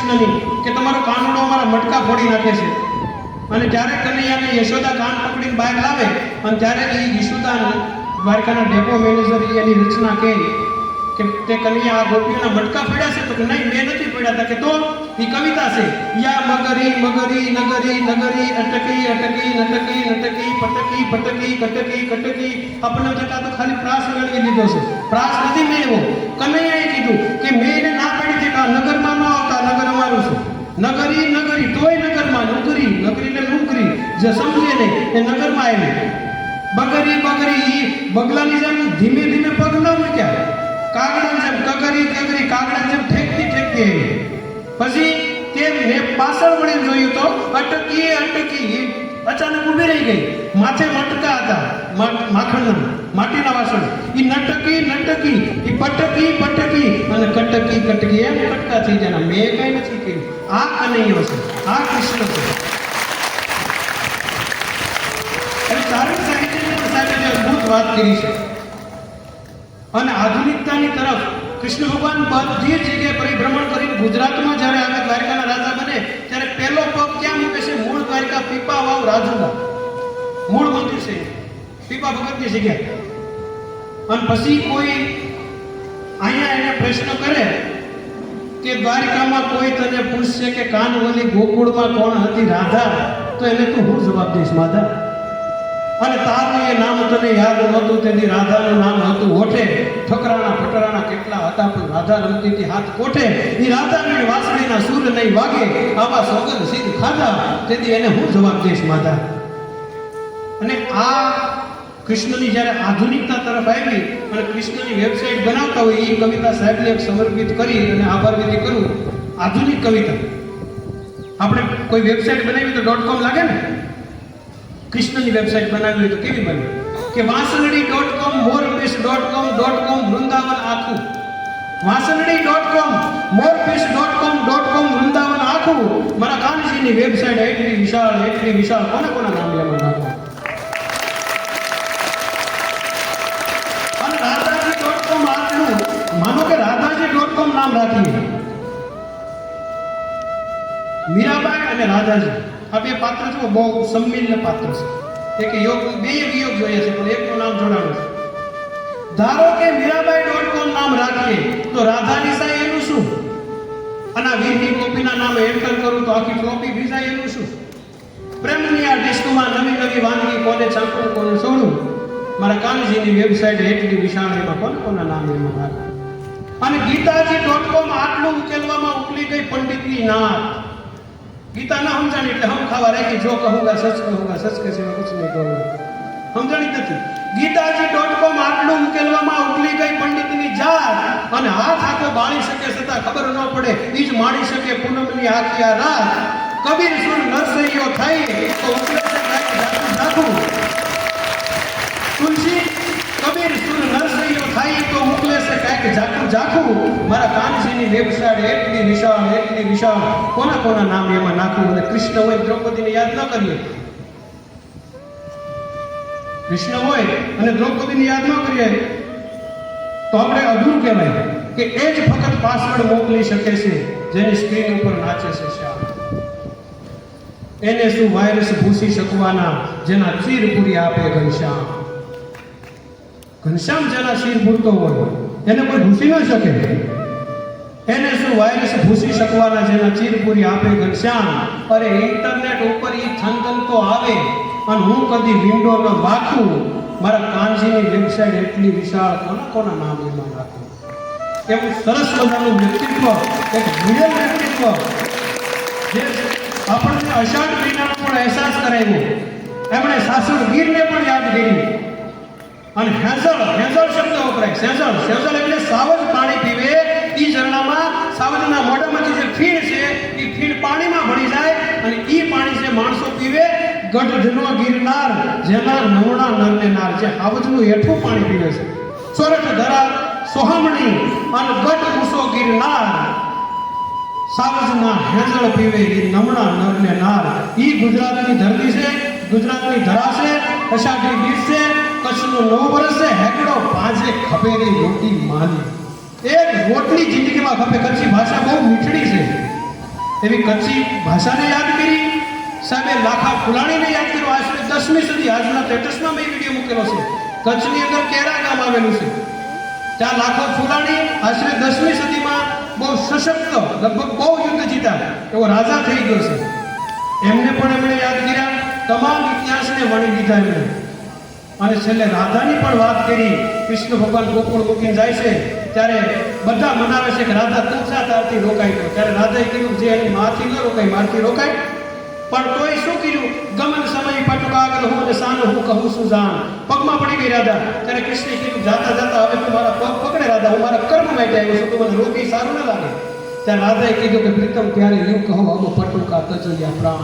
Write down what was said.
કૃષ્ણની કે તમારો કાનડો અમારા મટકા ફોડી નાખે છે. અને જ્યારે કનૈયાને યશોદા કાન પકડીને બહાર લાવે અને ત્યારે એ યશોદા દ્વારકાના ડેપો મેનેજર એની રચના કહે કે તે કનૈયા આ ગોપીઓના મટકા ફોડ્યા છે. તો કે નહીં, મેં નથી ફોડ્યા હતા. કે તો એ કવિતા છે. યા મગરી મગરી નગરી નગરી અટકી અટકી નટકી નટકી પટકી પટકી કટકી કટકી. આપણને જતા તો ખાલી પ્રાસ લગાવી દીધો છે. પ્રાસ નથી મેળવો. કનૈયાએ કીધું કે મેં એને ના પાડી હતી કે આ નગરમાં ન આવતા, નગર અમારું છે. નગરી નગરી તોય નગરમાં નોકરી નગરી ને નોકરી જે સમજે નહીં એ નગરમાં આવી. બગરી બગરી બગલાની જેમ ધીમે ધીમે પગ ન મૂક્યા, કાગડાની જેમ કગરી કગરી કાગડાની જેમ ઠેકતી ઠેકતી આવી. પછી તે મેં પાછળ વળીને જોયું તો અટકી અટકી અચાનક ઊભી રહી ગઈ. માથે મટકા હતા માખણના માટીના વાસણ. એ નટકી નટકી એ પટકી પટકી અને કટકી કટકી એમ કટકા થઈ જાય. મેં કઈ નથી કહ્યું. આ કનૈયો છે, આ કૃષ્ણ છે. ચારણ સાહિત્યની સાથે અદભુત વાત કરી છે. અને આધુનિકતાની તરફ કૃષ્ણ ભગવાન બધી જગ્યાએ પરિભ્રમણ કરીને ગુજરાતમાં જ્યારે આવે દ્વારકાના રાજા બને ત્યારે પહેલો પગ ક્યાં મૂકે છે? મૂળ દ્વારકા પીપા વાવ રાજુલા મૂળ મંદિર છે, પીપા ભગતની જગ્યાએ. અને પછી કોઈ અહીંયા એને પ્રશ્ન કરે કે દ્વારકામાં કોઈ તને પૂછશે કે કાનવલી ગોકુળમાં કોણ હતી રાધા, તો એને તું હું જવાબ દઈશ? માધા. અને તારું એ નામ તને યાદ નહોતું, તેની રાધાનું નામ હતું હોઠે. ઠકરાણા ફટરાણા કેટલા હતા પણ રાધા રમતી હતી હાથ કોઠે. એ રાધાની વાસળીના સૂર નહીં વાગે, આવા સોગંદ સિદ્ધ ખાધા, તેથી એને હું જવાબ દઈશ? માધા. અને આ કૃષ્ણની જ્યારે આધુનિકતા તરફ આવી અને કૃષ્ણની વેબસાઇટ બનાવતા હોય એ કવિતા સાહેબને સમર્પિત કરી અને આભાર વિધિ કરું. આધુનિક કવિતા આપણે કોઈ વેબસાઇટ બનાવી તો .com લાગે ને. કૃષ્ણની વેબસાઇટ બનાવી હોય તો કેવી બને કે વાસણડી.com મોરપીસ.com વૃંદાવન આખું. વાસણડી.com મોરપીસ.com વૃંદાવન આખું. મારા કાનજીની વેબસાઇટ એટલી વિશાળ કોને કોના નામ લેવા નાખો. અને રાધાજી.com આટલું માનો કે રાધાજી.com નામ રાખીએ. મીરાબાઈ અને રાધાજી આ બે પાત્ર જો બહુ સંમિલ્ય પાત્ર છે. એક યોગ બે વિયોગ જોઈએ છે પણ એકનું નામ જોડાણું છે. ધારો કે મીરાબાઈ.com નામ રાખીએ તો રાધાની સાય એનું શું? અને આ વીરની કોપીના નામે એન્ટર કરું તો આખી ફ્લોપી ભીજાય એનું શું? પ્રેમની આ ડિસ્કમાં નવી નવી વાનગી કોને ચાંપવું કોને છોડવું. મારા કાનજીની વેબસાઇટ એટલી વિશાળ એમાં કોના નામ એમાં રાખે. અને ગીતાજી.com આટલું ઉકેલવામાં ઉકલી ગઈ પંડિતની નાત. ગીતા ના સમજાણી એટલે હમ ખાવા રાખી, જો કહુંગા સચ કે સિવાય કુછ નહીં કહુંગા. સમજાણી નથી. ગીતાજી.com આટલું ઉકેલવામાં ઉકલી ગઈ પંડિતની જાત. અને હાથ આખો બાળી શકે છતાં ખબર ન પડે ઈ જ માણી શકે પૂનમની આખી આ રાત. કબીર સુર નરસૈયો થાય તો ઉકલે છે જાખું. તુલસી કબીર સુર નરસૈયો થાય તો ઉકલે છે કાંઈક જાખું. મારા કાનજીની વેબસાઇટ એટલી વિશાળ કોના નામ એમાં નાખું. અને કૃષ્ણ હોય દ્રૌપદીને યાદ ન કરીએ, કૃષ્ણ હોય અને દ્રૌપદીને યાદ ન કરીએ તો આપણે અધૂરું કહેવાય કે એ જ ફક્ત પાસવર્ડ મોકલી શકે છે જેની સ્ક્રીન ઉપર નાચે છે શ્યામ. એને શું વાયરસ ભૂસી શકવાના જેના ચીર પૂરી આપે ઘનશ્યામ. ઘનશ્યામ જેના શીર ભૂલતો હોય એને કોઈ ભૂસી ન શકે. એને શું વાયરસ ભૂસી શકવાના જેના ચીરપુરી આપે ઘનશ્યામ. અરે ઇન્ટરનેટ ઉપર ઈ થનગન તો આવે અને હું કદી વિન્ડો ન વાખું. મારા કાનજીની વેબસાઇટ એટલી વિશાળ કોના નામ એમાં રાખું. એવું સરસ મજાનું વ્યક્તિત્વ, એક વિરલ વ્યક્તિત્વ જે આપણને અષાઢ મહિનાનો પણ અહેસાસ કરાવ્યો. એમણે સાસણ ગીરને પણ યાદ કરી. અને હેઝલ શબ્દ વપરાય. સેઝલ એટલે સાવજ પાણી પીવે. ઈ ઝરણામાં સાવજના મોઢામાંથી જે ફીણ છે એ ફીણ પાણીમાં ભળી જાય અને ઈ પાણી જે માણસો પીવે ગઢનો ગિરનાર જેના નવણા નરને નાર જે સાવજનું હેઠું પાણી પીવે છે. સોરઠ ધરા સોહામણી અને ગઢ કુસો ગિરનાર સાવજના હેઝળ પીવે ઈ નમણા નરને નાર. ઈ ગુજરાતની ધરતી છે, ગુજરાતની ધરા છે, અષાઢી બીજ છે, કચ્છનું નવું વર્ષ છે. હેકડો પાંજે ખપેરી રોટી માની. એક રોટલી જિંદગીમાં ખપે. કચ્છી ભાષા બહુ મીઠડી છે. એવી કચ્છી ભાષાને યાદ કરી. સાહેબે લાખા ફુલાણીને યાદ કર્યો. આશરે 10મી સદી, આજના સ્ટેટસમાં મેં વિડીયો મૂકેલો છે. કચ્છની અંદર કેરા ગામ આવેલું છે. ત્યાં લાખો ફુલાણી આશરે 10મી સદીમાં બહુ સશક્ત, લગભગ બહુ યુદ્ધ જીતા એવો રાજા થઈ ગયો છે. એમને પણ એમણે યાદ કર્યા. તમામ ઇતિહાસને વણી દીધા એમણે. અને છેલ્લે રાધાની પણ વાત કરી. કૃષ્ણ ભગવાન ગોકુળ મૂકીને જાય છે ત્યારે બધા મનાવે છે કે રાધા તું જા, તારથી રોકાઈ ગયો. ત્યારે રાધાએ કીધું જે એની માથી ન રોકાય, મારથી રોકાય. પણ તોય શું કર્યું? ગમન સમય પટુક આગળ હું અને સાનો હું કહું છું જાણ. પગમાં પડી ગઈ રાધા. ત્યારે કૃષ્ણે કીધું જાતા જાતા હવે તું મારા પગ પકડે રાધા, હું મારા કર્મ માટે આવ્યો છું, તું મને રોકી સારું ન લાગે. ત્યારે રાધાએ કીધું કે પ્રીતમ ત્યારે એવું કહો અમ પટુકા તજલ્યા પ્રાણ.